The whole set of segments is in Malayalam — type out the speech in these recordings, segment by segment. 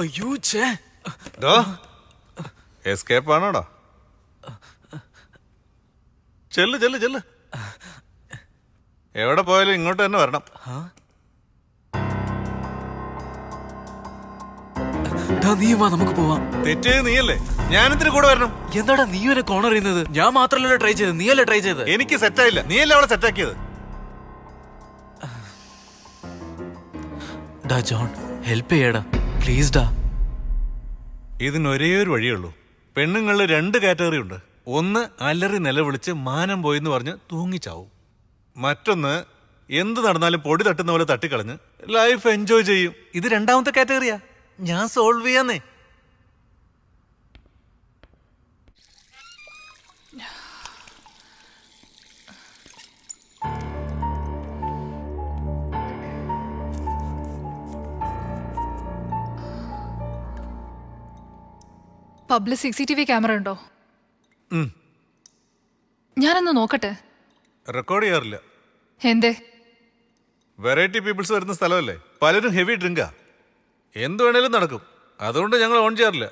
അയ്യോ ഛേ. എസ്കേപ്പ് ആണോടാ? ചെല്ല് ചെല്ല് ചെല്ല്. എവിടെ പോയാലും ഇങ്ങോട്ട് തന്നെ വരണം. നീ വാ, നമുക്ക് പോവാം. തെറ്റ് നീയല്ലേ, ഞാനെന്തിനു കൂടെ വരണം? എന്താടാ നീ എന്നെ കോണർ ചെയ്യുന്നത്? ഞാൻ മാത്രല്ലല്ലോ ട്രൈ ചെയ്തത്, നീയല്ലേ ട്രൈ ചെയ്തത്. എനിക്ക് സെറ്റായില്ല, നീയല്ലേ അവളെ സെറ്റാക്കിയത്. ഡാ ജോൺ, ഹെൽപ്പ് ചെയ്യടാ പ്ലീസ് ഡാ. ഇതിനൊരേ ഒരു വഴിയുള്ളൂ. പെണ്ണുങ്ങളിൽ 2 കാറ്റഗറി ഉണ്ട്. ഒന്ന് അലറി നിലവിളിച്ച് മാനം പോയിന്ന് പറഞ്ഞ് തൂങ്ങിച്ചാവും. മറ്റൊന്ന് എന്ത് നടന്നാലും പൊടി തട്ടുന്ന പോലെ തട്ടിക്കളഞ്ഞ് ലൈഫ് എൻജോയ് ചെയ്യും. ഇത് 2ാമത്തെ കാറ്റഗറിയാ. ഞാൻ സോൾവ് ചെയ്യാന്നേ. പബ്ലിക് CCTV ക്യാമറ ഉണ്ടോ? ഞാനൊന്ന് നോക്കട്ടെ. റെക്കോർഡ് ചെയ്യാറില്ല. എന്തേ? വെറൈറ്റി പീപ്പിൾസ് വരുന്ന സ്ഥലമല്ലേ, പലരും ഹെവി ഡ്രിങ്കാ. എന്ത് വേണേലും നടക്കും, അതുകൊണ്ട് ഞങ്ങൾ ഓൺ ചെയ്യാറില്ല.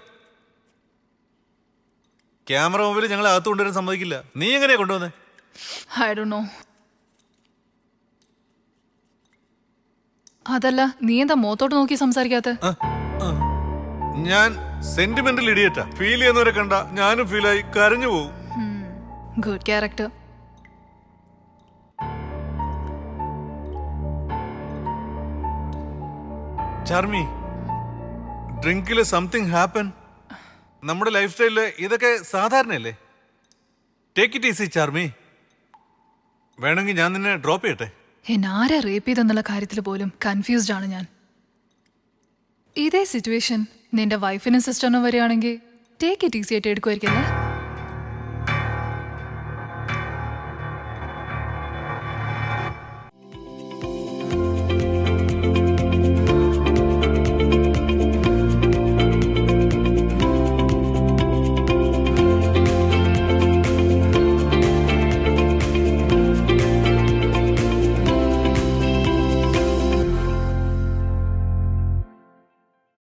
ക്യാമറ മൊബൈൽ ഞങ്ങൾ അകത്ത് കൊണ്ടുവരാൻ സമ്മതിക്കില്ല. നീ എങ്ങനെയാ കൊണ്ടുവന്നേ? I don't know. അതല്ല, നീ എന്താ മുഖത്തോട്ട് നോക്കി സംസാരിക്കാത്ത? ഞാൻ സെന്റിമെന്റൽ ഇഡിയറ്റാ. ഫീൽ ചെയ്യുന്നവരെ കണ്ട ഞാനും ഫീലായി കരഞ്ഞു പോകും. Good character. ചാർമി, ഡ്രിങ്കില് സംതിങ് ഹാപ്പൻ. നമ്മുടെ ലൈഫ് സ്റ്റൈലില് ഇതൊക്കെ സാധാരണയല്ലേ. Take it easy Charmi. വേണമെങ്കിൽ ഞാൻ നിന്നെ ഡ്രോപ്പ് ചെയ്യട്ടെ. ആരെ റേപ്പ് ചെയ്തെന്നുള്ള കാര്യത്തിൽ പോലും കൺഫ്യൂസ്ഡ് ആണ് ഞാൻ. ഇതേ സിറ്റുവേഷൻ നിന്റെ വൈഫിനും സിസ്റ്ററിനും വരികയാണെങ്കിൽ ടേക്ക് ഇറ്റ് ഈസി ആയിട്ട് എടുക്കുമായിരിക്കും.